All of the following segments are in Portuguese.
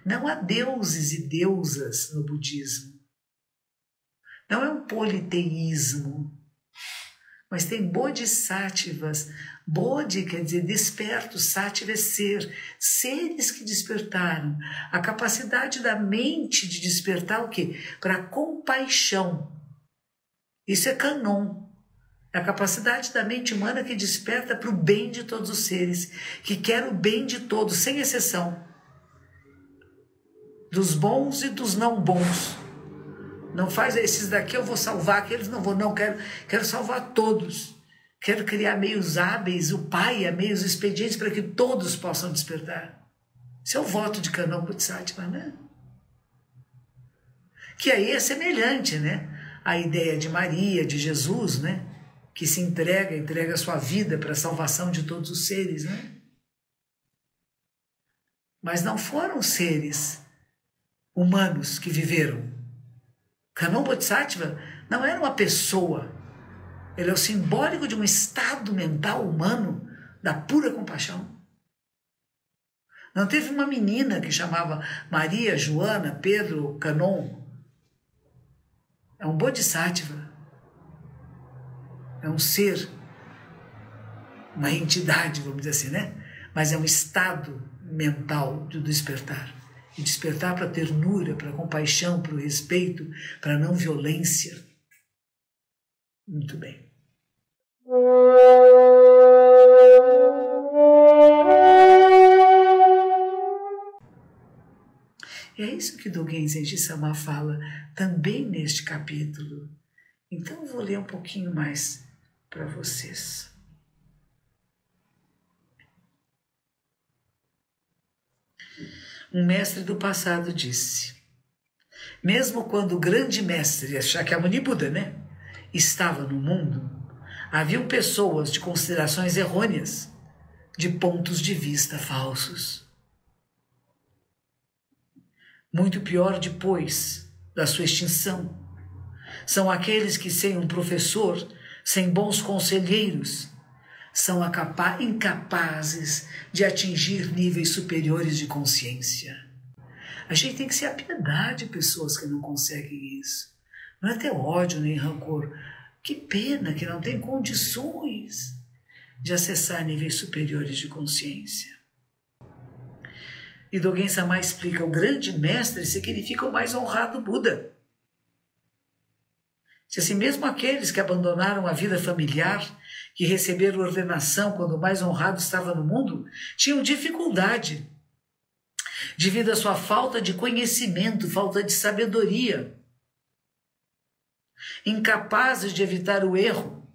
Não há deuses e deusas no budismo. Não é um politeísmo. Mas tem bodhisattvas. Bodhi quer dizer desperto, sattva é ser. Seres que despertaram. A capacidade da mente de despertar o quê? Para compaixão. Isso é Kannon. É a capacidade da mente humana que desperta para o bem de todos os seres. Que quer o bem de todos, sem exceção. Dos bons e dos não bons. Não faz esses daqui eu vou salvar, aqueles não vou, não, quero salvar todos. Quero criar meios hábeis, o pai, meios expedientes para que todos possam despertar. Esse é o voto de Kannon Bodhisattva, né? Que aí é semelhante, né? A ideia de Maria, de Jesus, né? Que se entrega a sua vida para a salvação de todos os seres, né? Mas não foram seres humanos que viveram. Kannon Bodhisattva não era uma pessoa. Ele é o simbólico de um estado mental humano da pura compaixão. Não teve uma menina que chamava Maria, Joana, Pedro, Kannon. É um Bodhisattva. É um ser, uma entidade, vamos dizer assim, né? Mas é um estado mental do despertar. E despertar para a ternura, para a compaixão, para o respeito, para a não violência. Muito bem. E é isso que Dogen Zenji Sama fala também neste capítulo. Então eu vou ler um pouquinho mais para vocês. Um mestre do passado disse: mesmo quando o grande mestre, Shakyamuni Buda, né, estava no mundo, haviam pessoas de considerações errôneas, de pontos de vista falsos. Muito pior depois da sua extinção são aqueles que, sem um professor, sem bons conselheiros, são incapazes de atingir níveis superiores de consciência. A gente tem que se apiedar de pessoas que não conseguem isso. Não é ter ódio nem rancor. Que pena que não tem condições de acessar níveis superiores de consciência. E Dogen Sama explica, o grande mestre significa o mais honrado Buda. Se assim mesmo aqueles que abandonaram a vida familiar, que receberam ordenação quando o mais honrado estava no mundo, tinham dificuldade, devido à sua falta de conhecimento, falta de sabedoria, incapazes de evitar o erro,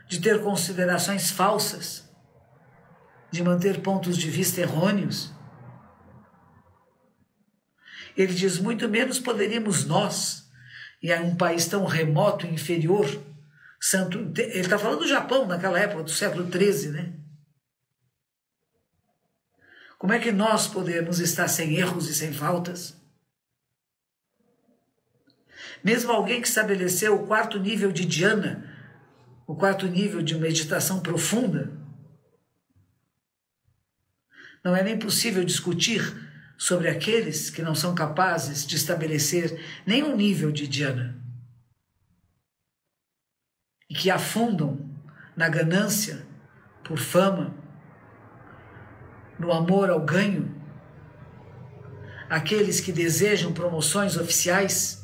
de ter considerações falsas, de manter pontos de vista errôneos. Ele diz, muito menos poderíamos nós, em um país tão remoto e inferior, ele está falando do Japão naquela época, do século XIII, né? Como é que nós podemos estar sem erros e sem faltas? Mesmo alguém que estabeleceu o 4º nível de dhyana, o 4º nível de meditação profunda, não é nem possível discutir sobre aqueles que não são capazes de estabelecer nenhum nível de dhyana e que afundam na ganância por fama, no amor ao ganho, aqueles que desejam promoções oficiais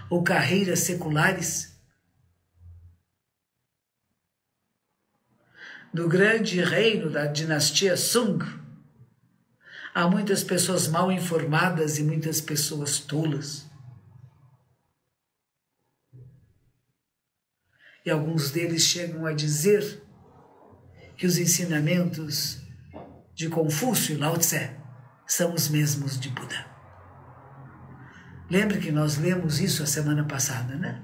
ou carreiras seculares. No grande reino da dinastia Sung, há muitas pessoas mal informadas e muitas pessoas tolas. E alguns deles chegam a dizer que os ensinamentos de Confúcio e Lao Tse são os mesmos de Buda. Lembre que nós lemos isso a semana passada, né?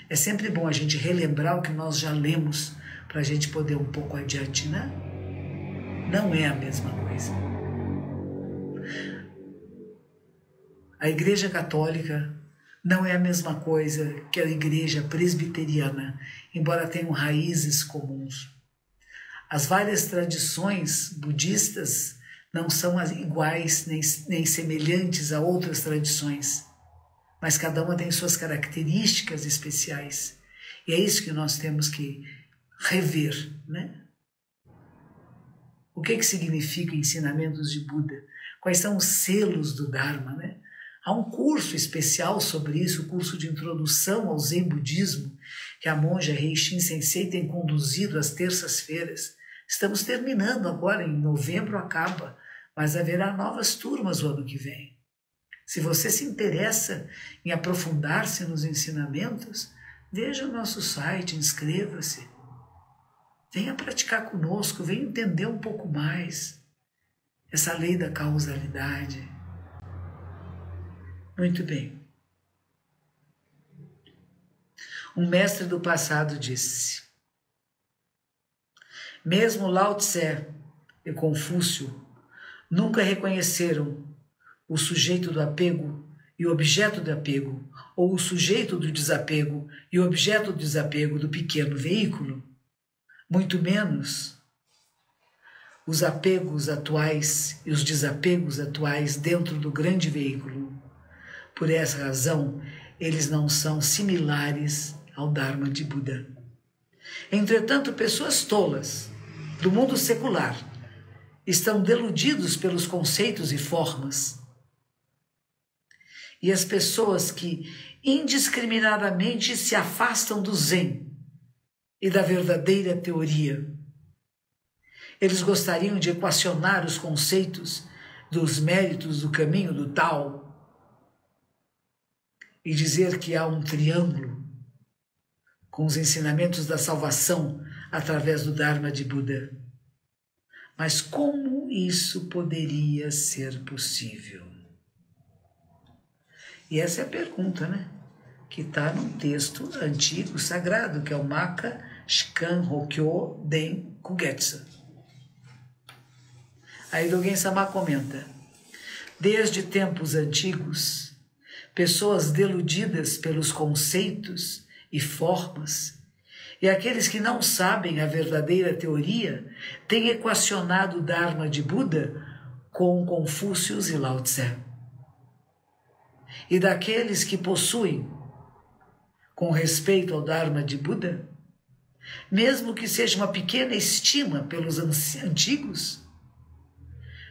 É sempre bom a gente relembrar o que nós já lemos para a gente poder um pouco adiante, né? Não é a mesma coisa. A Igreja Católica não é a mesma coisa que a Igreja Presbiteriana, embora tenham raízes comuns. As várias tradições budistas não são iguais nem semelhantes a outras tradições, mas cada uma tem suas características especiais. E é isso que nós temos que rever, né? O que significa ensinamentos de Buda? Quais são os selos do Dharma, né? Há um curso especial sobre isso, o curso de introdução ao Zen Budismo, que a monja Reishin Sensei tem conduzido às terças-feiras. Estamos terminando agora, em novembro acaba, mas haverá novas turmas o ano que vem. Se você se interessa em aprofundar-se nos ensinamentos, veja o nosso site, inscreva-se. Venha praticar conosco, venha entender um pouco mais essa lei da causalidade. Muito bem. Um mestre do passado disse: mesmo Lao Tse e Confúcio nunca reconheceram o sujeito do apego e o objeto do apego, ou o sujeito do desapego e o objeto do desapego do pequeno veículo, muito menos os apegos atuais e os desapegos atuais dentro do grande veículo. Por essa razão, eles não são similares ao Dharma de Buda. Entretanto, pessoas tolas do mundo secular estão deludidos pelos conceitos e formas. E as pessoas que indiscriminadamente se afastam do Zen e da verdadeira teoria, eles gostariam de equacionar os conceitos dos méritos do caminho do Tao e dizer que há um triângulo com os ensinamentos da salvação através do Dharma de Buda. Mas como isso poderia ser possível? E essa é a pergunta, né? Que está num texto antigo, sagrado, que é o Maka Shikan Hokyo Den Kugetsu. Aí Dogen Sama comenta: desde tempos antigos, pessoas deludidas pelos conceitos e formas, e aqueles que não sabem a verdadeira teoria, têm equacionado o Dharma de Buda com Confúcio e Lao Tse. E daqueles que possuem, com respeito ao Dharma de Buda, mesmo que seja uma pequena estima pelos antigos,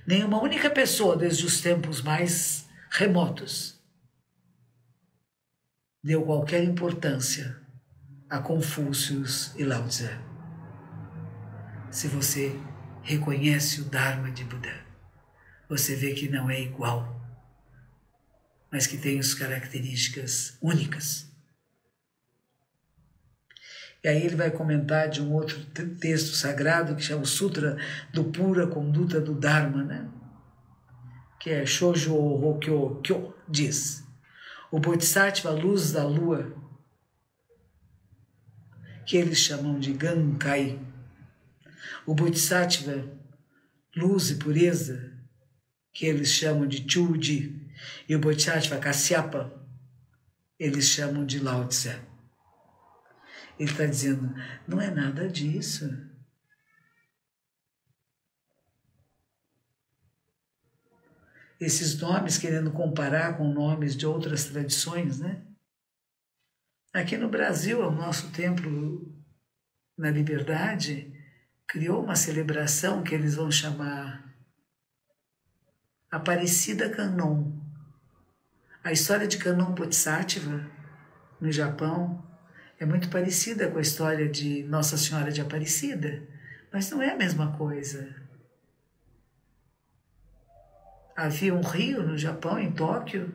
nenhuma única pessoa desde os tempos mais remotos deu qualquer importância a Confúcio e Lao Tse. Se você reconhece o Dharma de Buda, você vê que não é igual, mas que tem as características únicas. E aí ele vai comentar de um outro texto sagrado que chama o Sutra do Pura Conduta do Dharma, né? Que é Shoujo Hokyo Kyo, diz: o Bodhisattva, luz da lua, que eles chamam de Gankai, o Bodhisattva, luz e pureza, que eles chamam de Chuji, e o Bodhisattva Kasyapa, eles chamam de Lao Tse. Ele está dizendo, não é nada disso. Esses nomes querendo comparar com nomes de outras tradições, né? Aqui no Brasil, o nosso Templo na Liberdade criou uma celebração que eles vão chamar Aparecida Kannon. A história de Kannon Bodhisattva no Japão é muito parecida com a história de Nossa Senhora de Aparecida, mas não é a mesma coisa. Havia um rio no Japão, em Tóquio,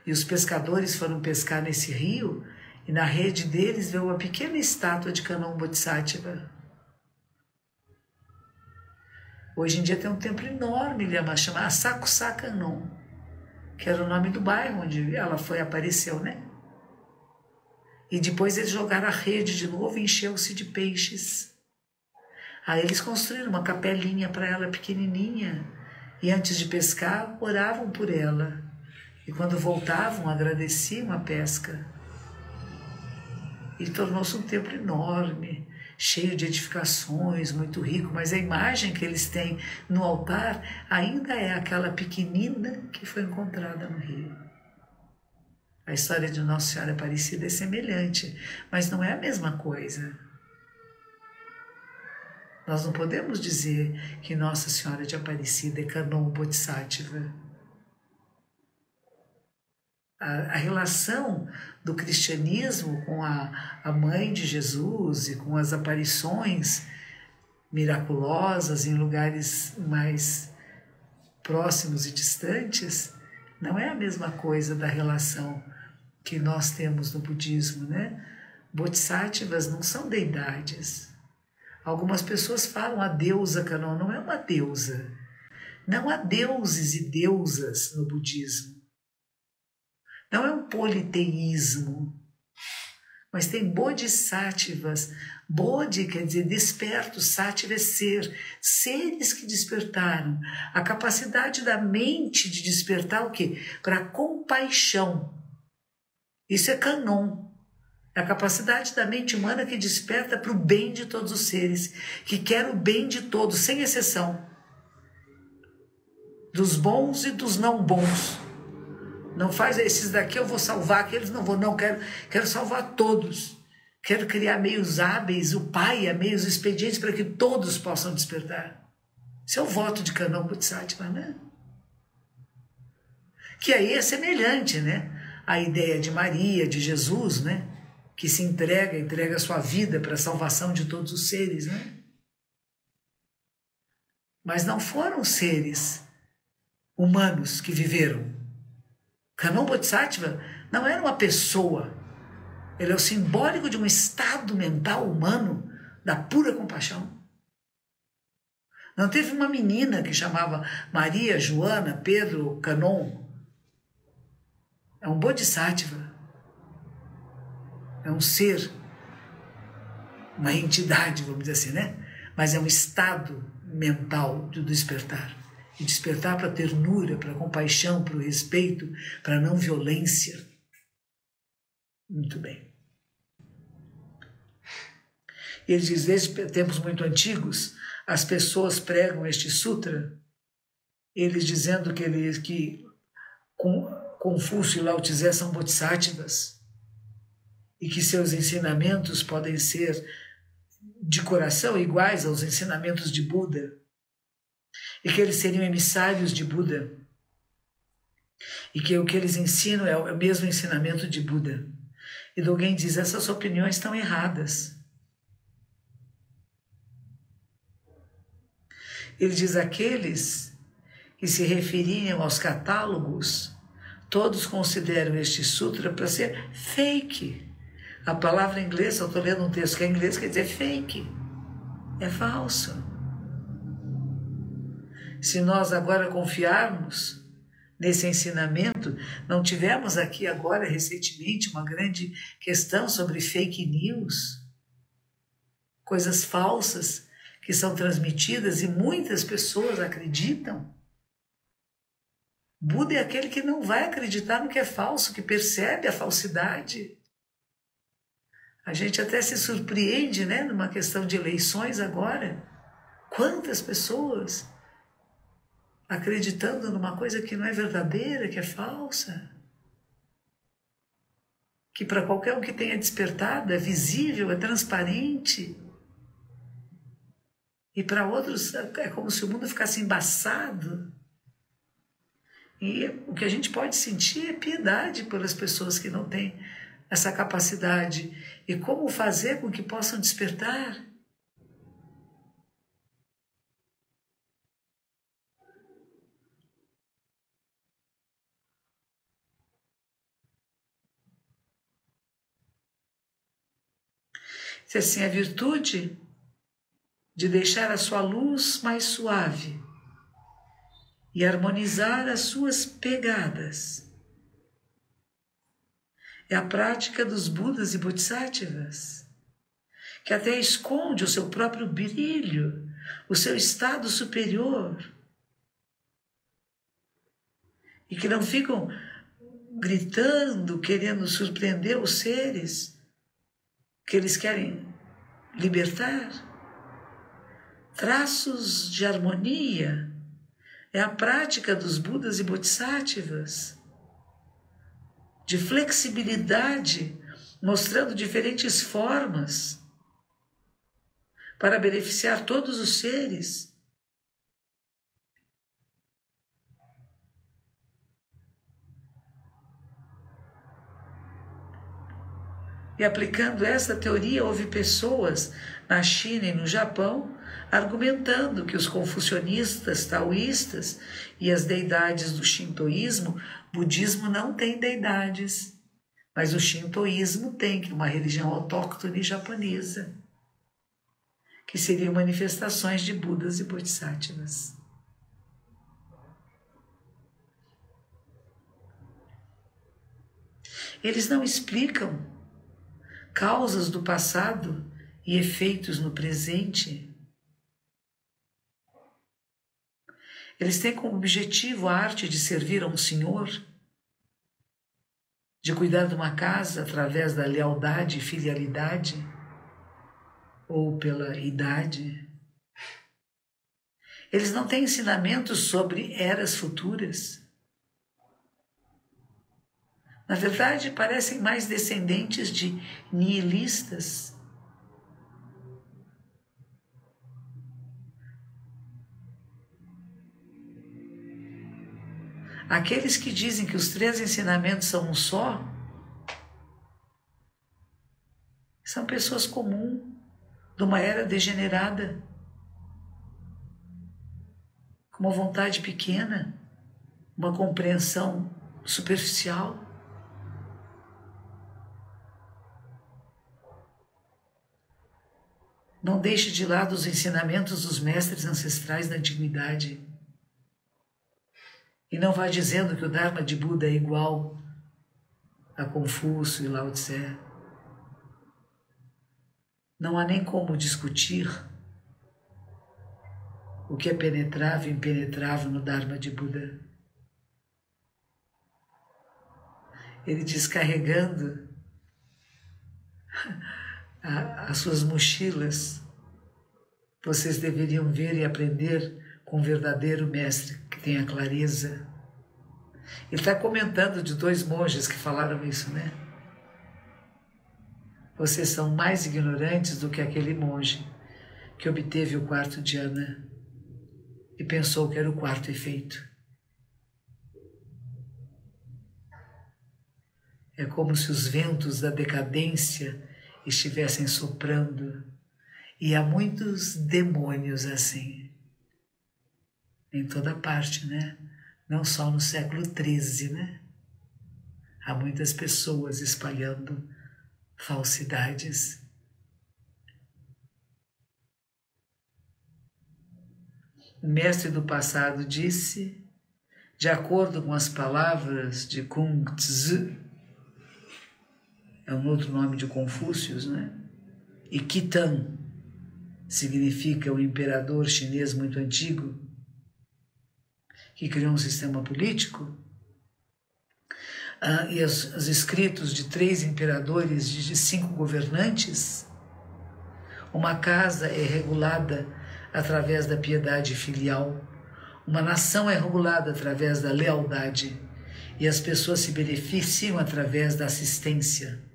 e os pescadores foram pescar nesse rio, e na rede deles veio uma pequena estátua de Kannon Bodhisattva. Hoje em dia tem um templo enorme, chamado Asakusa Kannon, que era o nome do bairro onde ela apareceu, né? E depois eles jogaram a rede de novo e encheu-se de peixes. Aí eles construíram uma capelinha para ela pequenininha, e antes de pescar, oravam por ela. E quando voltavam, agradeciam a pesca. E tornou-se um templo enorme, cheio de edificações, muito rico, mas a imagem que eles têm no altar ainda é aquela pequenina que foi encontrada no rio. A história de Nossa Senhora Aparecida é semelhante, mas não é a mesma coisa. Nós não podemos dizer que Nossa Senhora de Aparecida é Kanon Bodhisattva. A relação do cristianismo com a mãe de Jesus e com as aparições miraculosas em lugares mais próximos e distantes não é a mesma coisa da relação que nós temos no budismo, né? Bodhisattvas não são deidades. Algumas pessoas falam a deusa Kanon, não é uma deusa. Não há deuses e deusas no budismo. Não é um politeísmo, mas tem bodhisattvas. Bodhi quer dizer desperto, sattva é ser, seres que despertaram. A capacidade da mente de despertar o quê? Para compaixão. Isso é Kanon. É a capacidade da mente humana que desperta para o bem de todos os seres, que quer o bem de todos, sem exceção. Dos bons e dos não bons. Não faz esses daqui eu vou salvar, aqueles não vou, não, quero salvar todos. Quero criar meios hábeis, o paia, meios expedientes para que todos possam despertar. Esse é o voto de Kanon Bodhisattva, né? Que aí é semelhante, né? A ideia de Maria, de Jesus, né? Que se entrega a sua vida para a salvação de todos os seres, né? Mas não foram seres humanos que viveram. Kanon Bodhisattva não era uma pessoa, ele é o simbólico de um estado mental humano da pura compaixão. Não teve uma menina que chamava Maria, Joana, Pedro, Kanon. É um Bodhisattva. É um ser, uma entidade, vamos dizer assim, né? Mas é um estado mental do despertar. E despertar para a ternura, para a compaixão, para o respeito, para a não violência. Muito bem. Ele diz, desde tempos muito antigos, as pessoas pregam este sutra, eles dizendo que Confúcio e Lao Tse são bodhisattvas, e que seus ensinamentos podem ser de coração iguais aos ensinamentos de Buda, e que eles seriam emissários de Buda, e que o que eles ensinam é o mesmo ensinamento de Buda. E Dogen diz, essas opiniões estão erradas. Ele diz, aqueles que se referiam aos catálogos, todos consideram este sutra para ser fake. A palavra em inglês, eu estou lendo um texto que é em inglês, quer dizer fake. É falso. Se nós agora confiarmos nesse ensinamento, não tivemos aqui agora, recentemente, uma grande questão sobre fake news, coisas falsas que são transmitidas e muitas pessoas acreditam. Buda é aquele que não vai acreditar no que é falso, que percebe a falsidade. A gente até se surpreende, né, numa questão de eleições agora. Quantas pessoas acreditando numa coisa que não é verdadeira, que é falsa. Que para qualquer um que tenha despertado é visível, é transparente. E para outros é como se o mundo ficasse embaçado. E o que a gente pode sentir é piedade pelas pessoas que não têm essa capacidade. E como fazer com que possam despertar? Se assim, a virtude de deixar a sua luz mais suave e harmonizar as suas pegadas. É a prática dos Budas e Bodhisattvas, que até esconde o seu próprio brilho, o seu estado superior, e que não ficam gritando, querendo surpreender os seres, que eles querem libertar. Traços de harmonia é a prática dos Budas e Bodhisattvas, de flexibilidade, mostrando diferentes formas para beneficiar todos os seres. E aplicando essa teoria, houve pessoas na China e no Japão argumentando que os confucionistas, taoístas e as deidades do shintoísmo, budismo não tem deidades, mas o shintoísmo tem, que é uma religião autóctone japonesa, que seriam manifestações de Budas e Bodhisattvas. Eles não explicam causas do passado e efeitos no presente. Eles têm como objetivo a arte de servir a um senhor, de cuidar de uma casa através da lealdade e filialidade, ou pela idade. Eles não têm ensinamentos sobre eras futuras. Na verdade, parecem mais descendentes de nihilistas. Aqueles que dizem que os 3 ensinamentos são um só, são pessoas comuns, de uma era degenerada, com uma vontade pequena, uma compreensão superficial. Não deixe de lado os ensinamentos dos mestres ancestrais da antiguidade. E não vá dizendo que o Dharma de Buda é igual a Confúcio e Lao Tse. Não há nem como discutir o que é penetrável e impenetrável no Dharma de Buda. Ele descarregando as suas mochilas, vocês deveriam ver e aprender com o verdadeiro mestre que tem a clareza. Ele está comentando de 2 monges que falaram isso, né? Vocês são mais ignorantes do que aquele monge que obteve o 4º dhyana e pensou que era o 4º efeito. É como se os ventos da decadência estivessem soprando, e há muitos demônios assim, em toda parte, né? Não só no século XIII, né? Há muitas pessoas espalhando falsidades. O mestre do passado disse, de acordo com as palavras de Kung Tzu, é um outro nome de Confúcio, né? E Khitan significa um imperador chinês muito antigo que criou um sistema político. E os escritos de 3 imperadores, de 5 governantes. Uma casa é regulada através da piedade filial, uma nação é regulada através da lealdade, e as pessoas se beneficiam através da assistência.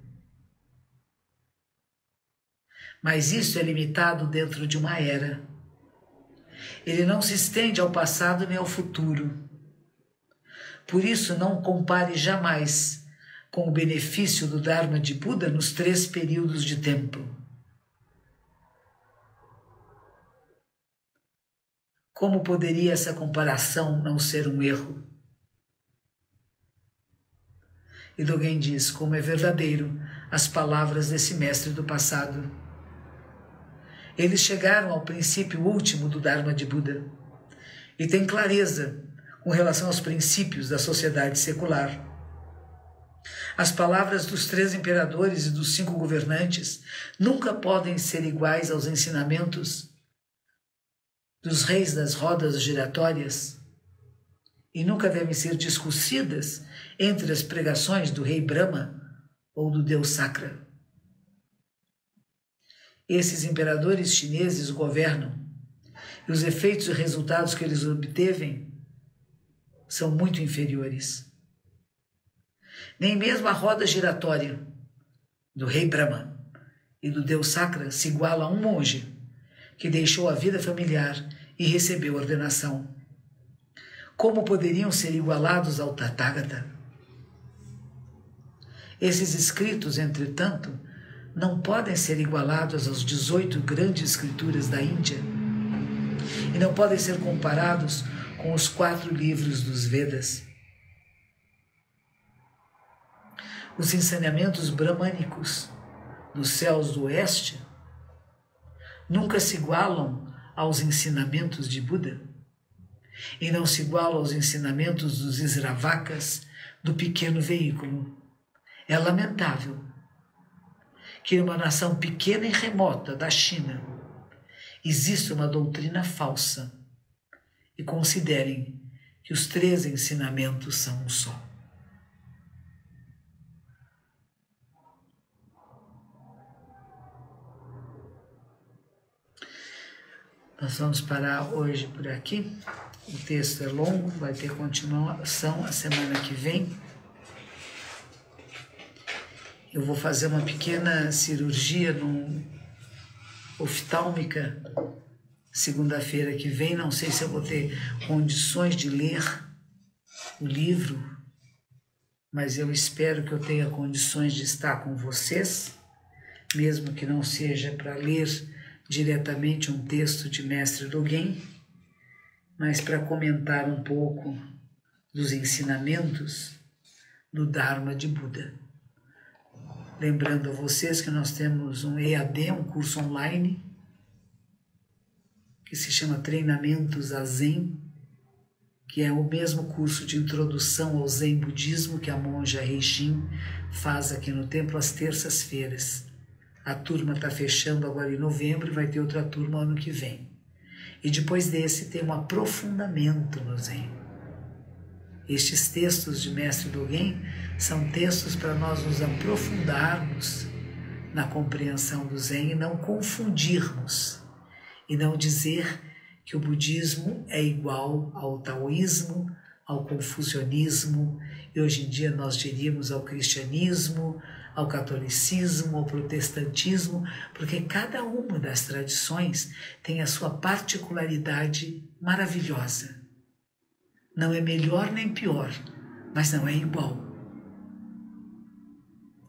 Mas isso é limitado dentro de uma era. Ele não se estende ao passado nem ao futuro. Por isso, não compare jamais com o benefício do Dharma de Buda nos 3 períodos de tempo. Como poderia essa comparação não ser um erro? E Dogen diz, como é verdadeiro as palavras desse mestre do passado. Eles chegaram ao princípio último do Dharma de Buda e têm clareza com relação aos princípios da sociedade secular. As palavras dos 3 imperadores e dos 5 governantes nunca podem ser iguais aos ensinamentos dos reis das rodas giratórias e nunca devem ser discutidas entre as pregações do rei Brahma ou do deus Sakra. Esses imperadores chineses governam, e os efeitos e resultados que eles obtevem são muito inferiores. Nem mesmo a roda giratória do rei Brahma e do deus Sakra se iguala a um monge que deixou a vida familiar e recebeu ordenação. Como poderiam ser igualados ao Tathagata? Esses escritos, entretanto, não podem ser igualados às 18 grandes escrituras da Índia e não podem ser comparados com os 4 livros dos Vedas. Os ensinamentos bramânicos dos céus do oeste nunca se igualam aos ensinamentos de Buda e não se igualam aos ensinamentos dos Sravakas do pequeno veículo. É lamentável que numa nação pequena e remota da China existe uma doutrina falsa e considerem que os 3 ensinamentos são um só. Nós vamos parar hoje por aqui. O texto é longo, vai ter continuação a semana que vem. Eu vou fazer uma pequena cirurgia oftálmica segunda-feira que vem. Não sei se eu vou ter condições de ler o livro, mas eu espero que eu tenha condições de estar com vocês, mesmo que não seja para ler diretamente um texto de Mestre Dogen, mas para comentar um pouco dos ensinamentos do Dharma de Buda. Lembrando a vocês que nós temos um EAD, um curso online, que se chama Treinamentos a Zen, que é o mesmo curso de introdução ao Zen Budismo que a monja Reishin faz aqui no templo às terças-feiras. A turma está fechando agora em novembro e vai ter outra turma ano que vem. E depois desse tem um aprofundamento no Zen. Estes textos de Mestre Dogen são textos para nós nos aprofundarmos na compreensão do Zen e não confundirmos, e não dizer que o budismo é igual ao taoísmo, ao confucionismo, e hoje em dia nós diríamos ao cristianismo, ao catolicismo, ao protestantismo, porque cada uma das tradições tem a sua particularidade maravilhosa. Não é melhor nem pior, mas não é igual.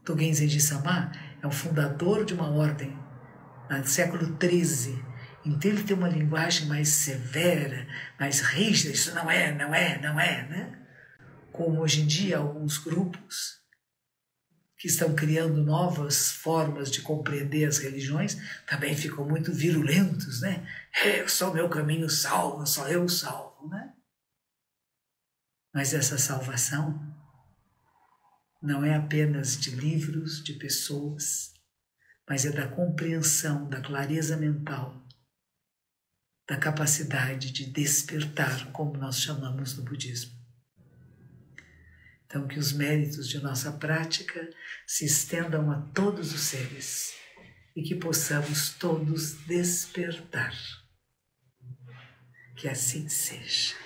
Dogen Zenji Sama é o fundador de uma ordem no século XIII, então ele tem uma linguagem mais severa, mais rígida, isso não é, né? Como hoje em dia alguns grupos que estão criando novas formas de compreender as religiões também ficam muito virulentos, né? Só o meu caminho salva, só eu salvo, né? Mas essa salvação não é apenas de livros, de pessoas, mas é da compreensão, da clareza mental, da capacidade de despertar, como nós chamamos no budismo. Então, que os méritos de nossa prática se estendam a todos os seres e que possamos todos despertar. Que assim seja.